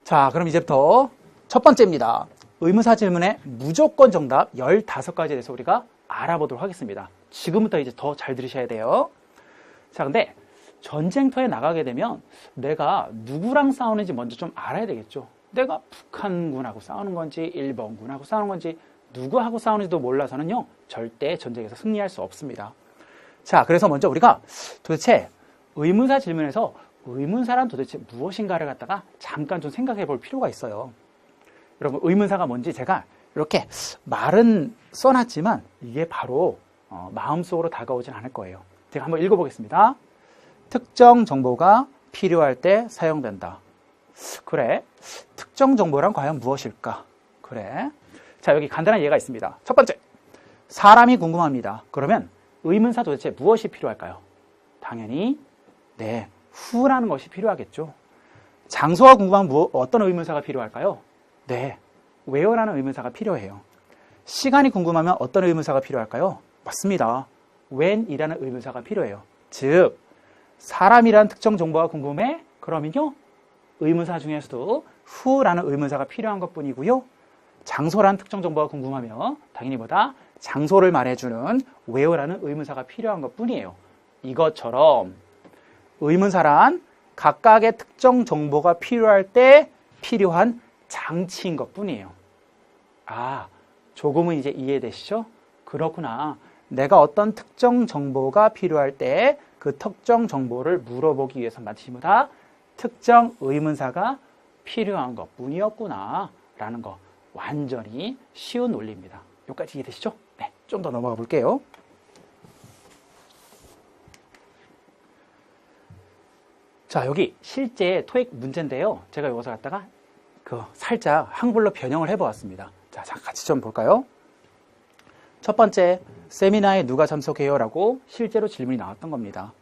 자, 그럼 이제부터 첫 번째입니다. 의문사 질문의 무조건 정답 15가지에 대해서 우리가 알아보도록 하겠습니다. 지금부터 이제 더 잘 들으셔야 돼요. 자, 근데 전쟁터에 나가게 되면 내가 누구랑 싸우는지 먼저 좀 알아야 되겠죠. 내가 북한군하고 싸우는 건지 일본군하고 싸우는 건지 누구하고 싸우는지도 몰라서는요, 절대 전쟁에서 승리할 수 없습니다. 자, 그래서 먼저 우리가 도대체 의문사 질문에서 의문사란 도대체 무엇인가를 갖다가 잠깐 좀 생각해 볼 필요가 있어요. 여러분, 의문사가 뭔지 제가 이렇게 말은 써놨지만 이게 바로 마음속으로 다가오진 않을 거예요. 제가 한번 읽어보겠습니다. 특정 정보가 필요할 때 사용된다. 그래, 특정 정보란 과연 무엇일까? 그래. 자, 여기 간단한 예가 있습니다. 첫 번째, 사람이 궁금합니다. 그러면 의문사 도대체 무엇이 필요할까요? 당연히 네, who라는 것이 필요하겠죠. 장소가 궁금하면 어떤 의문사가 필요할까요? 네, where라는 의문사가 필요해요. 시간이 궁금하면 어떤 의문사가 필요할까요? 맞습니다. when이라는 의문사가 필요해요. 즉, 사람이란 특정 정보가 궁금해? 그러면요, 의문사 중에서도 who라는 의문사가 필요한 것뿐이고요. 장소라는 특정 정보가 궁금하면 당연히 뭐다? 장소를 말해주는 where라는 의문사가 필요한 것뿐이에요. 이것처럼 의문사란 각각의 특정 정보가 필요할 때 필요한 장치인 것뿐이에요. 아, 조금은 이제 이해되시죠? 그렇구나. 내가 어떤 특정 정보가 필요할 때 그 특정 정보를 물어보기 위해서 마치 뭐다? 특정 의문사가 필요한 것뿐이었구나 라는 거, 완전히 쉬운 논리입니다. 여기까지 이해되시죠? 네, 좀 더 넘어가 볼게요. 자, 여기 실제 토익 문제인데요. 제가 여기서 갖다가 살짝 한글로 변형을 해보았습니다. 자, 같이 좀 볼까요? 첫 번째, 세미나에 누가 참석해요? 라고 실제로 질문이 나왔던 겁니다.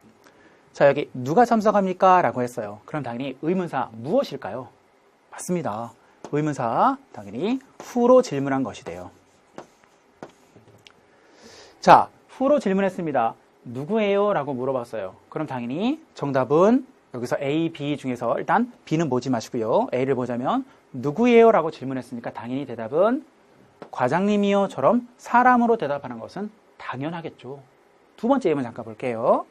자, 여기 누가 참석합니까? 라고 했어요. 그럼 당연히 의문사 무엇일까요? 맞습니다. 의문사 당연히 who로 질문한 것이 돼요. 자, who로 질문했습니다. 누구예요? 라고 물어봤어요. 그럼 당연히 정답은 여기서 A, B 중에서 일단 B는 보지 마시고요. A를 보자면 누구예요? 라고 질문했으니까 당연히 대답은 과장님이요 처럼 사람으로 대답하는 것은 당연하겠죠. 두 번째 예문 잠깐 볼게요.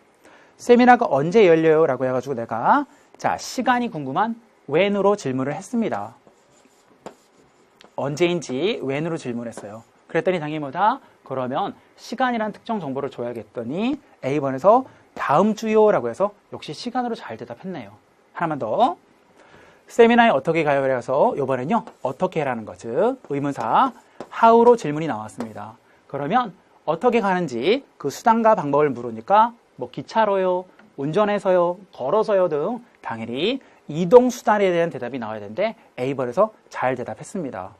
세미나가 언제 열려요? 라고 해가지고 내가 자, 시간이 궁금한 when으로 질문을 했습니다. 언제인지 when으로 질문했어요. 그랬더니 당연히 뭐다? 그러면 시간이란 특정 정보를 줘야겠더니 A번에서 다음 주요 라고 해서 역시 시간으로 잘 대답했네요. 하나만 더. 세미나에 어떻게 가요? 그래서 이번엔요, 어떻게 라는 거, 즉 의문사 how로 질문이 나왔습니다. 그러면 어떻게 가는지 그 수단과 방법을 물으니까 뭐 기차로요, 운전해서요, 걸어서요 등 당연히 이동 수단에 대한 대답이 나와야 되는데 A번에서 잘 대답했습니다.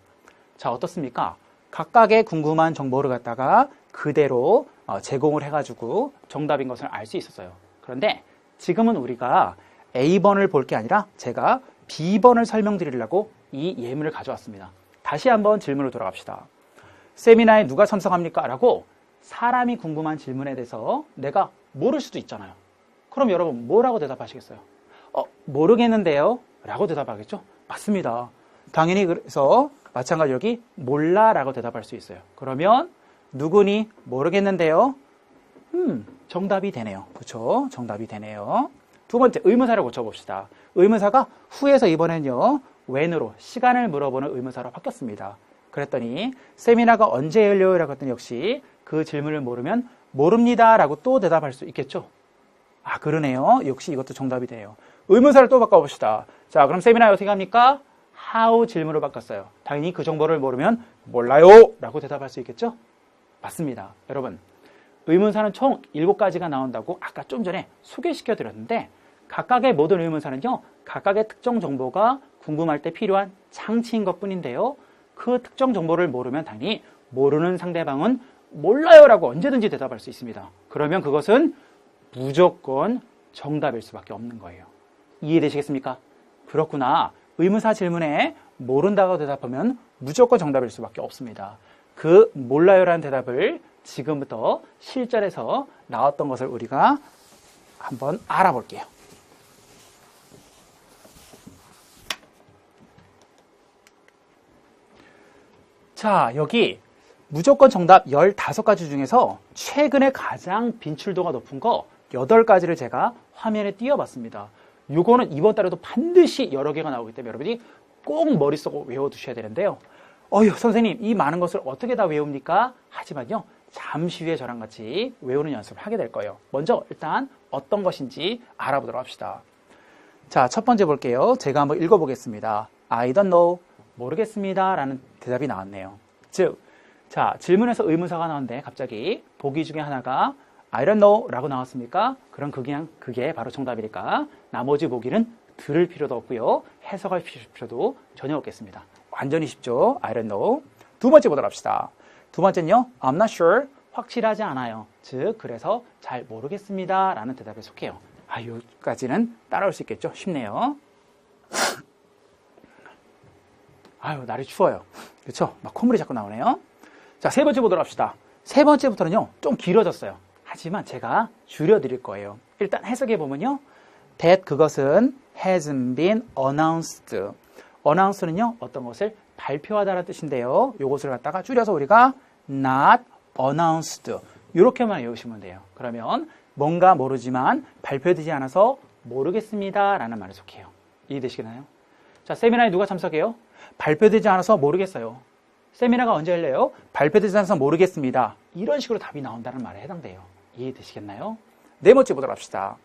자, 어떻습니까? 각각의 궁금한 정보를 갖다가 그대로 제공을 해가지고 정답인 것을 알 수 있었어요. 그런데 지금은 우리가 A번을 볼 게 아니라 제가 B번을 설명드리려고 이 예문을 가져왔습니다. 다시 한번 질문으로 돌아갑시다. 세미나에 누가 참석합니까? 라고 사람이 궁금한 질문에 대해서 내가 모를 수도 있잖아요. 그럼 여러분 뭐라고 대답하시겠어요? 모르겠는데요? 라고 대답하겠죠? 맞습니다. 당연히 그래서 마찬가지로 여기 몰라 라고 대답할 수 있어요. 그러면 누구니? 모르겠는데요? 정답이 되네요. 그렇죠? 정답이 되네요. 두 번째, 의문사를 고쳐봅시다. 의문사가 who에서 이번엔요, when으로 시간을 물어보는 의문사로 바뀌었습니다. 그랬더니 세미나가 언제 열려요? 라고 했더니 역시 그 질문을 모르면 모릅니다 라고 또 대답할 수 있겠죠? 아, 그러네요. 역시 이것도 정답이 돼요. 의문사를 또 바꿔봅시다. 자, 그럼 세미나에 어떻게 합니까? how 질문으로 바꿨어요. 당연히 그 정보를 모르면 몰라요 라고 대답할 수 있겠죠? 맞습니다. 여러분, 의문사는 총 7가지가 나온다고 아까 좀 전에 소개시켜 드렸는데 각각의 모든 의문사는요, 각각의 특정 정보가 궁금할 때 필요한 장치인 것 뿐인데요, 그 특정 정보를 모르면 당연히 모르는 상대방은 몰라요 라고 언제든지 대답할 수 있습니다. 그러면 그것은 무조건 정답일 수밖에 없는 거예요. 이해되시겠습니까? 그렇구나. 의문사 질문에 모른다고 대답하면 무조건 정답일 수밖에 없습니다. 그 몰라요라는 대답을 지금부터 실전에서 나왔던 것을 우리가 한번 알아볼게요. 자, 여기 무조건 정답 15가지 중에서 최근에 가장 빈출도가 높은 거 8가지를 제가 화면에 띄워봤습니다. 요거는 이번 달에도 반드시 여러 개가 나오기 때문에 여러분이 꼭 머릿속으로 외워두셔야 되는데요. 선생님, 이 많은 것을 어떻게 다 외웁니까? 하지만요, 잠시 후에 저랑 같이 외우는 연습을 하게 될 거예요. 먼저 일단 어떤 것인지 알아보도록 합시다. 자, 첫 번째 볼게요. 제가 한번 읽어보겠습니다. I don't know. 모르겠습니다. 라는 대답이 나왔네요. 즉, 자, 질문에서 의문사가 나왔는데 갑자기 보기 중에 하나가 I don't know 라고 나왔습니까? 그럼 그게 바로 정답이니까 나머지 보기는 들을 필요도 없고요. 해석할 필요도 전혀 없겠습니다. 완전히 쉽죠? I don't know. 두 번째 보도록 합시다. 두 번째는요. I'm not sure. 확실하지 않아요. 즉, 그래서 잘 모르겠습니다. 라는 대답에 속해요. 여기까지는 따라올 수 있겠죠? 쉽네요. 날이 추워요. 그렇죠? 막 콧물이 자꾸 나오네요. 자, 세 번째 보도록 합시다. 세 번째부터는요, 좀 길어졌어요. 하지만 제가 줄여드릴 거예요. 일단 해석해보면요. that 그것은 hasn't been announced. announce는요, 어떤 것을 발표하다라는 뜻인데요. 요것을 갖다가 줄여서 우리가 not announced. 이렇게만 외우시면 돼요. 그러면 뭔가 모르지만 발표되지 않아서 모르겠습니다. 라는 말을 속해요. 이해되시나요? 자, 세미나에 누가 참석해요? 발표되지 않아서 모르겠어요. 세미나가 언제 열려요? 발표되지 않아서 모르겠습니다. 이런 식으로 답이 나온다는 말에 해당돼요. 이해되시겠나요? 네 번째 보도록 합시다.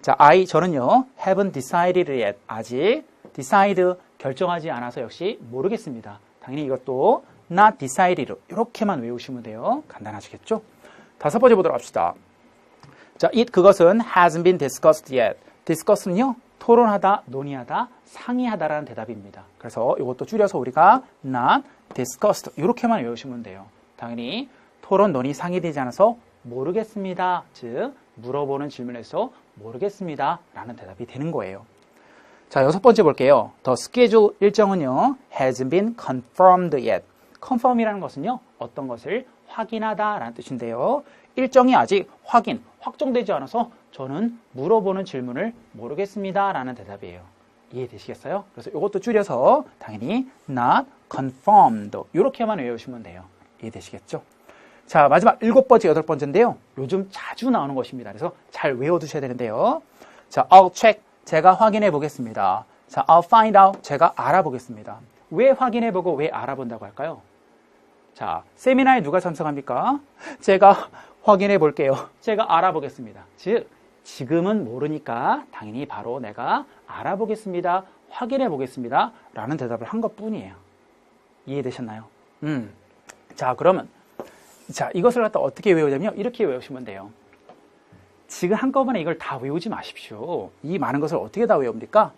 자, 저는요, haven't decided yet. 아직 decide, 결정하지 않아서 역시 모르겠습니다. 당연히 이것도 not decided. 이렇게만 외우시면 돼요. 간단하시겠죠? 다섯 번째 보도록 합시다. 자, 그것은 hasn't been discussed yet. discuss는요, 토론하다, 논의하다, 상의하다라는 대답입니다. 그래서 이것도 줄여서 우리가 not discussed 이렇게만 외우시면 돼요. 당연히 토론, 논의, 상의되지 않아서 모르겠습니다. 즉, 물어보는 질문에서 모르겠습니다. 라는 대답이 되는 거예요. 자, 여섯 번째 볼게요. The schedule 일정은요, hasn't been confirmed yet. confirm이라는 것은요, 어떤 것을 확인하다 라는 뜻인데요. 일정이 아직 확정되지 않아서 저는 물어보는 질문을 모르겠습니다. 라는 대답이에요. 이해되시겠어요? 그래서 이것도 줄여서 당연히 not confirmed 이렇게만 외우시면 돼요. 이해되시겠죠? 자, 마지막 일곱 번째, 여덟 번째인데요. 요즘 자주 나오는 것입니다. 그래서 잘 외워두셔야 되는데요. 자, I'll check. 제가 확인해 보겠습니다. 자, I'll find out. 제가 알아보겠습니다. 왜 확인해보고 왜 알아본다고 할까요? 자, 세미나에 누가 참석합니까? 제가 확인해 볼게요. 제가 알아보겠습니다. 즉, 지금은 모르니까 당연히 바로 내가 알아보겠습니다. 확인해 보겠습니다. 라는 대답을 한 것뿐이에요. 이해되셨나요? 자, 그러면 자, 이것을 갖다 어떻게 외우냐면요. 이렇게 외우시면 돼요. 지금 한꺼번에 이걸 다 외우지 마십시오. 이 많은 것을 어떻게 다 외웁니까?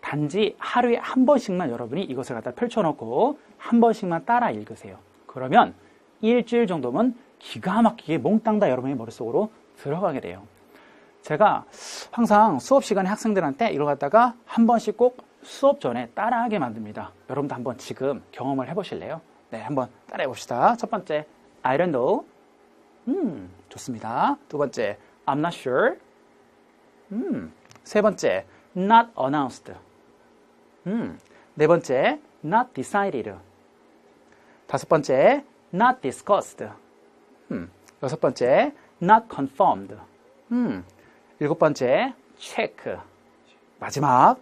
단지 하루에 한 번씩만 여러분이 이것을 갖다 펼쳐놓고 한 번씩만 따라 읽으세요. 그러면 일주일 정도면 기가 막히게 몽땅 다 여러분의 머릿속으로 들어가게 돼요. 제가 항상 수업 시간에 학생들한테 이걸 갖다가 한 번씩 꼭 수업 전에 따라하게 만듭니다. 여러분도 한번 지금 경험을 해보실래요? 네, 한번 따라해 봅시다. 첫 번째, I don't know. 좋습니다. 두 번째, I'm not sure. 세 번째, not announced. 네 번째, not decided. 다섯 번째, not discussed. 여섯 번째, not confirmed. 일곱 번째, check. 마지막,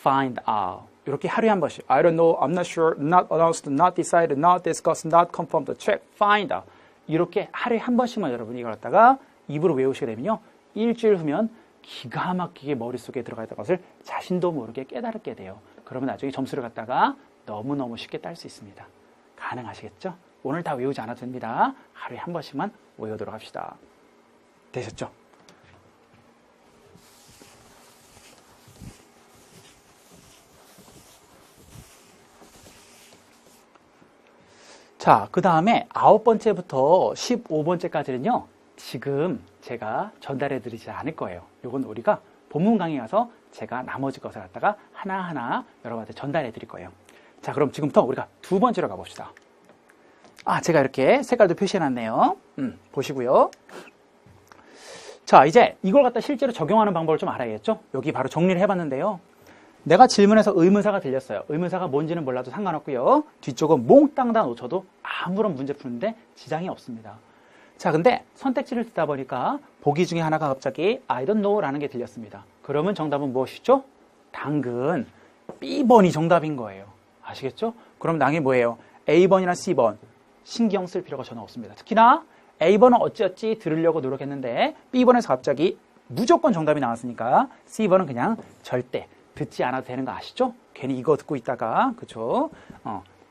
find out. 이렇게 하루에 한 번씩 I don't know, I'm not sure, not announced, not decided, not discussed, not confirmed, check, find out. 이렇게 하루에 한 번씩만 여러분이 이걸 갖다가 입으로 외우시게 되면요. 일주일 후면 기가 막히게 머릿속에 들어가 있던 것을 자신도 모르게 깨달게 돼요. 그러면 나중에 점수를 갖다가 너무너무 쉽게 딸 수 있습니다. 가능하시겠죠? 오늘 다 외우지 않아도 됩니다. 하루에 한 번씩만 외우도록 합시다. 되셨죠? 자, 그 다음에 9번째부터 15번째까지는요, 지금 제가 전달해 드리지 않을 거예요. 이건 우리가 본문 강의 가서 제가 나머지 것을 갖다가 하나하나 여러분한테 전달해 드릴 거예요. 자, 그럼 지금부터 우리가 두 번째로 가봅시다. 제가 이렇게 색깔도 표시해 놨네요. 보시고요. 자, 이제 이걸 갖다 실제로 적용하는 방법을 좀 알아야겠죠? 여기 바로 정리를 해봤는데요. 내가 질문해서 의문사가 들렸어요. 의문사가 뭔지는 몰라도 상관없고요. 뒤쪽은 몽땅 다 놓쳐도 아무런 문제 푸는데 지장이 없습니다. 자, 근데 선택지를 듣다 보니까 보기 중에 하나가 갑자기 I don't know 라는 게 들렸습니다. 그러면 정답은 무엇이죠? 당근 B번이 정답인 거예요. 아시겠죠? 그럼 당연히 뭐예요? A번이나 C번 신경 쓸 필요가 전혀 없습니다. 특히나 A번은 어찌어찌 들으려고 노력했는데 B번에서 갑자기 무조건 정답이 나왔으니까 C번은 그냥 절대 듣지 않아도 되는 거 아시죠? 괜히 이거 듣고 있다가 그쵸?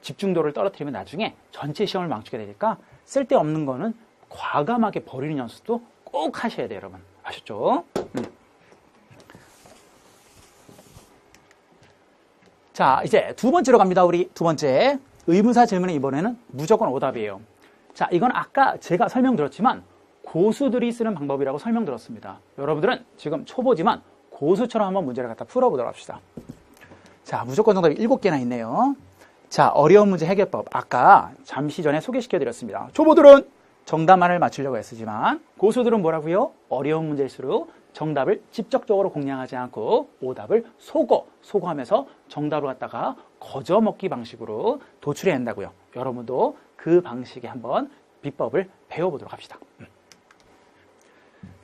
집중도를 떨어뜨리면 나중에 전체 시험을 망치게 되니까 쓸데없는 거는 과감하게 버리는 연습도 꼭 하셔야 돼요, 여러분. 아셨죠? 자, 이제 두 번째로 갑니다. 우리 두 번째. 의문사 질문은 이번에는 무조건 오답이에요. 자, 이건 아까 제가 설명드렸지만 고수들이 쓰는 방법이라고 설명드렸습니다. 여러분들은 지금 초보지만 고수처럼 한번 문제를 갖다 풀어보도록 합시다. 자, 무조건 정답이 7개나 있네요. 자, 어려운 문제 해결법. 아까 잠시 전에 소개시켜드렸습니다. 초보들은 정답만을 맞추려고 애쓰지만 고수들은 뭐라고요? 어려운 문제일수록 정답을 직접적으로 공략하지 않고 오답을 소거하면서 정답을 갖다가 거저먹기 방식으로 도출해야 한다고요. 여러분도 그 방식에 한번 비법을 배워보도록 합시다.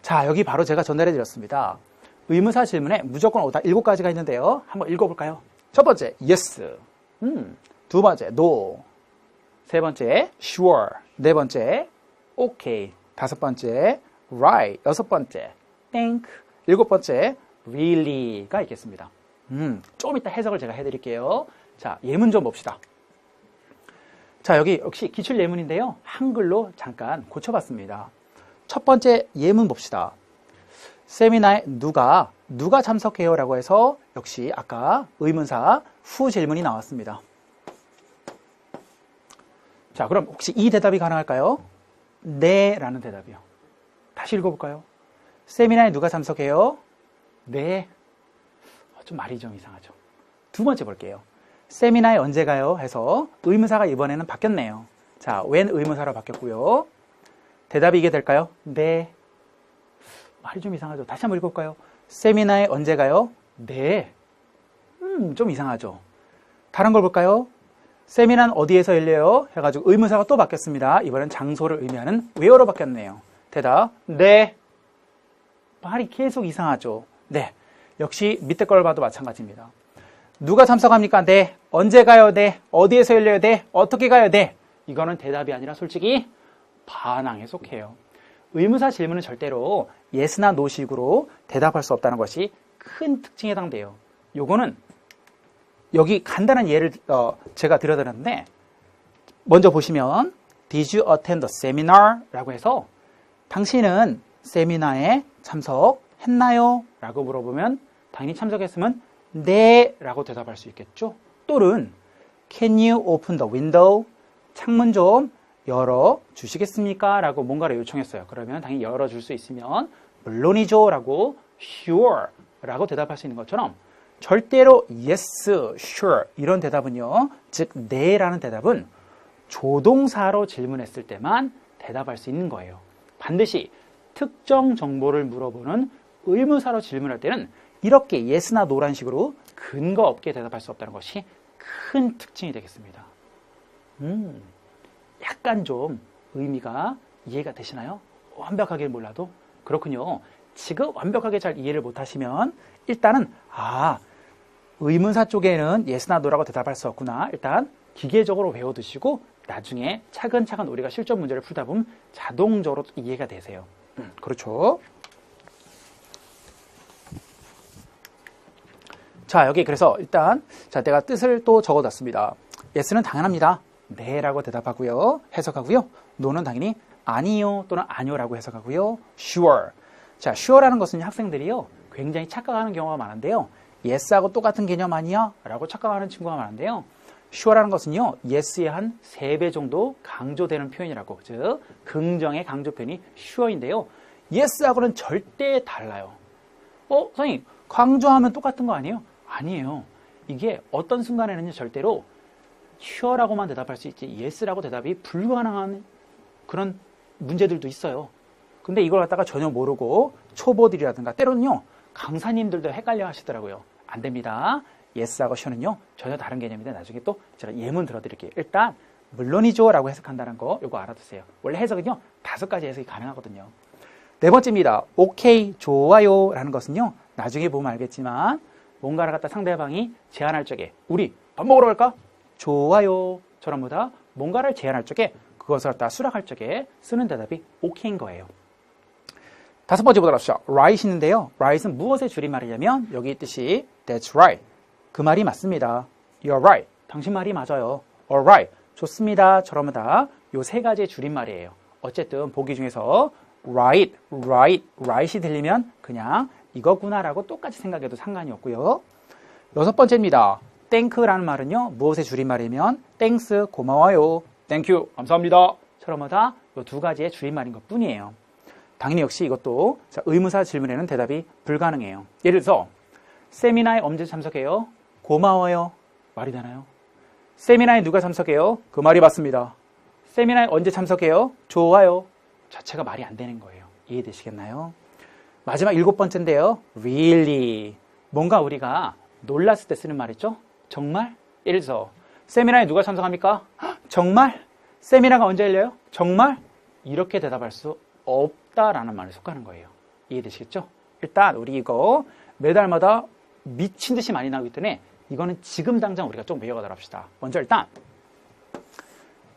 자, 여기 바로 제가 전달해 드렸습니다. 의문사 질문에 무조건 오답 7가지가 있는데요. 한번 읽어볼까요? 첫 번째, yes. 두 번째, no. 세 번째, sure. 네 번째, okay. 다섯 번째, right. 여섯 번째, think. 일곱 번째, really가 있겠습니다. 좀 이따 해석을 제가 해드릴게요. 자, 예문 좀 봅시다. 자, 여기 역시 기출 예문인데요. 한글로 잠깐 고쳐봤습니다. 첫 번째 예문 봅시다. 세미나에 누가 참석해요? 라고 해서 역시 아까 의문사 후 질문이 나왔습니다. 자, 그럼 혹시 이 대답이 가능할까요? 네 라는 대답이요. 다시 읽어볼까요? 세미나에 누가 참석해요? 네. 좀 말이 좀 이상하죠. 두 번째 볼게요. 세미나에 언제 가요? 해서 의문사가 이번에는 바뀌었네요. 자, when 의문사로 바뀌었고요. 대답이 이게 될까요? 네. 말이 좀 이상하죠. 다시 한번 읽어볼까요? 세미나에 언제 가요? 네. 좀 이상하죠. 다른 걸 볼까요? 세미나는 어디에서 열려요? 해가지고 의문사가 또 바뀌었습니다. 이번엔 장소를 의미하는 where로 바뀌었네요. 대답, 네. 말이 계속 이상하죠. 네. 역시 밑에 걸 봐도 마찬가지입니다. 누가 참석합니까? 네. 언제 가요? 네. 어디에서 열려요? 네. 어떻게 가요? 네. 이거는 대답이 아니라 솔직히 반항에 속해요. 의문사 질문은 절대로 yes나 no식으로 대답할 수 없다는 것이 큰 특징에 해당돼요. 요거는 여기 간단한 예를 제가 들어드렸는데 먼저 보시면 Did you attend the seminar? 라고 해서 당신은 세미나에 참석했나요? 라고 물어보면 당연히 참석했으면 네 라고 대답할 수 있겠죠. 또는 Can you open the window? 창문 좀 열어주시겠습니까? 라고 뭔가를 요청했어요. 그러면 당연히 열어줄 수 있으면 물론이죠 라고 sure 라고 대답할 수 있는 것처럼 절대로 yes, sure 이런 대답은요. 즉 네 라는 대답은 조동사로 질문했을 때만 대답할 수 있는 거예요. 반드시 특정 정보를 물어보는 의문사로 질문할 때는 이렇게 yes나 no란 식으로 근거 없게 대답할 수 없다는 것이 큰 특징이 되겠습니다. 약간 좀 의미가 이해가 되시나요? 완벽하게 몰라도 그렇군요. 지금 완벽하게 잘 이해를 못하시면 일단은 의문사 쪽에는 yes나 no라고 대답할 수 없구나. 일단 기계적으로 외워두시고 나중에 차근차근 우리가 실전 문제를 풀다 보면 자동적으로 이해가 되세요. 그렇죠. 자, 여기 그래서 일단 내가 뜻을 또 적어놨습니다. yes는 당연합니다. 네 라고 대답하고요. 해석하고요. no는 당연히 아니요 또는 아니요라고 해석하고요. sure. 자, sure라는 것은 학생들이요. 굉장히 착각하는 경우가 많은데요. yes하고 똑같은 개념 아니야? 라고 착각하는 친구가 많은데요. sure라는 것은요. yes의 한 3배 정도 강조되는 표현이라고. 즉, 긍정의 강조 표현이 sure인데요. yes하고는 절대 달라요. 선생님, 강조하면 똑같은 거 아니에요? 아니에요. 이게 어떤 순간에는요. 절대로 sure라고만 대답할 수 있지 yes라고 대답이 불가능한 그런 문제들도 있어요. 근데 이걸 갖다가 전혀 모르고 초보들이라든가 때로는요 강사님들도 헷갈려 하시더라고요. 안 됩니다. yes하고 sure는요 전혀 다른 개념인데 나중에 또 제가 예문 들어드릴게요. 일단 물론이죠 라고 해석한다는 거 이거 알아두세요. 원래 해석은요 5가지 해석이 가능하거든요. 네 번째입니다. 오케이, 좋아요 라는 것은요 나중에 보면 알겠지만 뭔가를 갖다 상대방이 제안할 적에 우리 밥 먹으러 갈까? 좋아요 처럼 보다 뭔가를 제안할 적에 그것을 갖다 수락할 적에 쓰는 대답이 오케이인 거예요. 5번째 보도록 합시다. right이 있는데요. right은 무엇의 줄임말이냐면 여기 있듯이 that's right. 그 말이 맞습니다. You're right. 당신 말이 맞아요. Alright. 좋습니다. 처럼 다 요 3가지의 줄임말이에요. 어쨌든 보기 중에서 right, right이 들리면 그냥 이거구나라고 똑같이 생각해도 상관이 없고요. 6번째입니다. thank라는 말은요. 무엇의 줄임말이면 thanks, 고마워요. thank you, 감사합니다. 처럼 다 요 2가지의 줄임말인 것 뿐이에요. 당연히 역시 이것도 의문사 질문에는 대답이 불가능해요. 예를 들어서 세미나에 언제 참석해요? 고마워요. 말이 되나요? 세미나에 누가 참석해요? 그 말이 맞습니다. 세미나에 언제 참석해요? 좋아요. 자체가 말이 안 되는 거예요. 이해되시겠나요? 마지막 7번째인데요. really. 뭔가 우리가 놀랐을 때 쓰는 말이죠. 정말? 예를 들어서 세미나에 누가 참석합니까? 정말? 세미나가 언제 열려요? 정말? 이렇게 대답할 수 없다라는 말에 속하는 거예요. 이해되시겠죠? 일단 우리 이거 매달마다 미친 듯이 많이 나오기 때문에 이거는 지금 당장 우리가 좀 외워가도록 합시다. 먼저 일단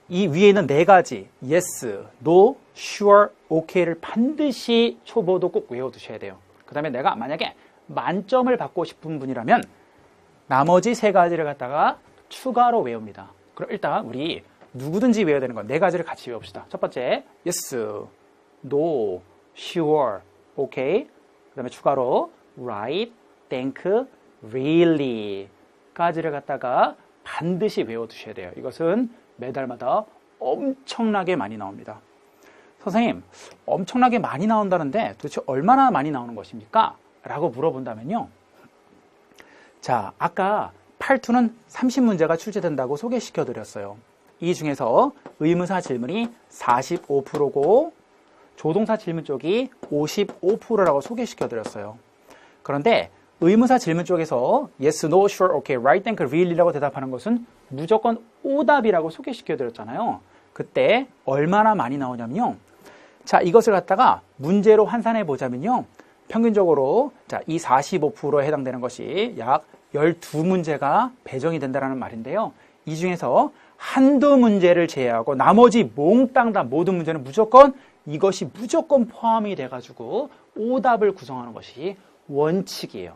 이 위에 있는 4가지 yes, no, sure, okay를 반드시 초보도 꼭 외워두셔야 돼요. 그 다음에 내가 만약에 만점을 받고 싶은 분이라면 나머지 3가지를 갖다가 추가로 외웁니다. 그럼 일단 우리 누구든지 외워야 되는 건 4가지를 같이 외웁시다. 첫 번째 yes, no, sure, okay. 그 다음에 추가로 right, think, really 까지를 갖다가 반드시 외워두셔야 돼요. 이것은 매달마다 엄청나게 많이 나옵니다. 선생님, 엄청나게 많이 나온다는데 도대체 얼마나 많이 나오는 것입니까? 라고 물어본다면요. 자, 아까 8투는 30문제가 출제된다고 소개시켜드렸어요. 이 중에서 의문사 질문이 45%고 조동사 질문 쪽이 55%라고 소개시켜드렸어요. 그런데 의문사 질문 쪽에서 yes, no, sure, okay, right, think, really라고 대답하는 것은 무조건 오답이라고 소개시켜드렸잖아요. 그때 얼마나 많이 나오냐면요. 자, 이것을 갖다가 문제로 환산해 보자면요. 평균적으로 자, 이 45%에 해당되는 것이 약 12문제가 배정이 된다는 말인데요. 이 중에서 한두 문제를 제외하고 나머지 몽땅 다 모든 문제는 무조건 이것이 무조건 포함이 돼가지고 오답을 구성하는 것이 원칙이에요.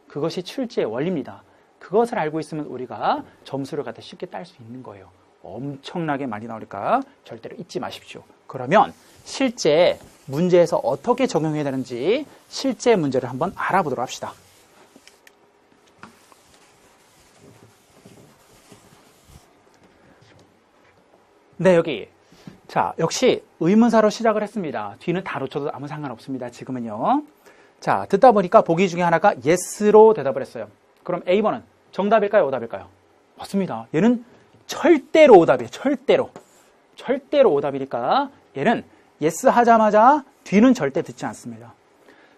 그것이 출제의 원리입니다. 그것을 알고 있으면 우리가 점수를 갖다 쉽게 딸 수 있는 거예요. 엄청나게 많이 나오니까 절대로 잊지 마십시오. 그러면 실제 문제에서 어떻게 적용해야 되는지 실제 문제를 한번 알아보도록 합시다. 네, 여기. 자, 역시 의문사로 시작을 했습니다. 뒤는 다 놓쳐도 아무 상관없습니다. 지금은요. 자, 듣다 보니까 보기 중에 하나가 yes로 대답을 했어요. 그럼 A번은 정답일까요? 오답일까요? 맞습니다. 얘는 절대로 오답이에요. 절대로. 절대로 오답이니까 얘는 yes 하자마자 뒤는 절대 듣지 않습니다.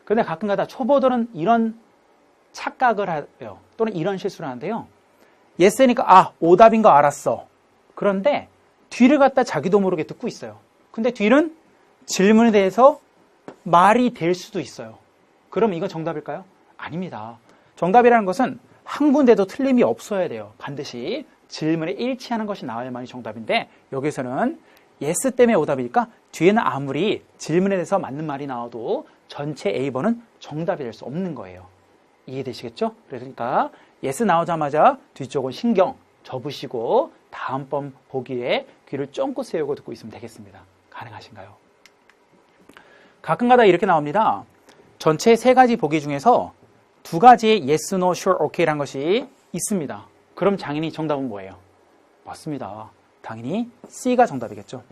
그런데 가끔가다 초보들은 이런 착각을 해요. 또는 이런 실수를 하는데요. yes니까 아, 오답인 거 알았어. 그런데 뒤를 갖다 자기도 모르게 듣고 있어요. 근데 뒤는 질문에 대해서 말이 될 수도 있어요. 그럼 이건 정답일까요? 아닙니다. 정답이라는 것은 한 군데도 틀림이 없어야 돼요. 반드시 질문에 일치하는 것이 나와야만이 정답인데 여기서는 yes 때문에 오답이니까 뒤에는 아무리 질문에 대해서 맞는 말이 나와도 전체 A번은 정답이 될 수 없는 거예요. 이해되시겠죠? 그러니까 yes 나오자마자 뒤쪽은 신경 접으시고 다음번 보기에 귀를 쫑긋 세우고 듣고 있으면 되겠습니다. 가능하신가요? 가끔가다 이렇게 나옵니다. 전체 3가지 보기 중에서 2가지의 yes, no, sure, okay라는 것이 있습니다. 그럼 당연히 정답은 뭐예요? 맞습니다. 당연히 C가 정답이겠죠.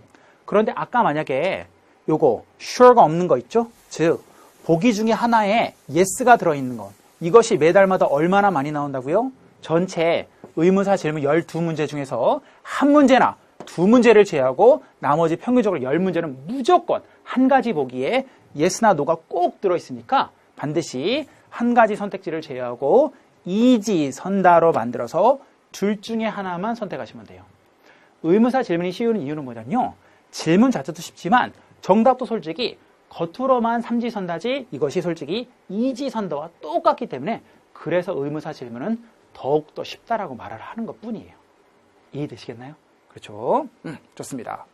그런데 아까 만약에 요거 sure가 없는 거 있죠? 즉 보기 중에 하나에 yes가 들어있는 것 이것이 매달마다 얼마나 많이 나온다고요? 전체 의문사 질문 12문제 중에서 한 문제나 2문제를 제외하고 나머지 평균적으로 10문제는 무조건 한 가지 보기에 yes나 no가 꼭 들어있으니까 반드시 한 가지 선택지를 제외하고 이지선다로 만들어서 둘 중에 하나만 선택하시면 돼요. 의문사 질문이 쉬운 이유는 뭐냐면요. 질문 자체도 쉽지만 정답도 솔직히 겉으로만 삼지선다지 이것이 솔직히 이지선다와 똑같기 때문에 그래서 의문사 질문은 더욱더 쉽다라고 말을 하는 것 뿐이에요. 이해되시겠나요? 그렇죠? 좋습니다.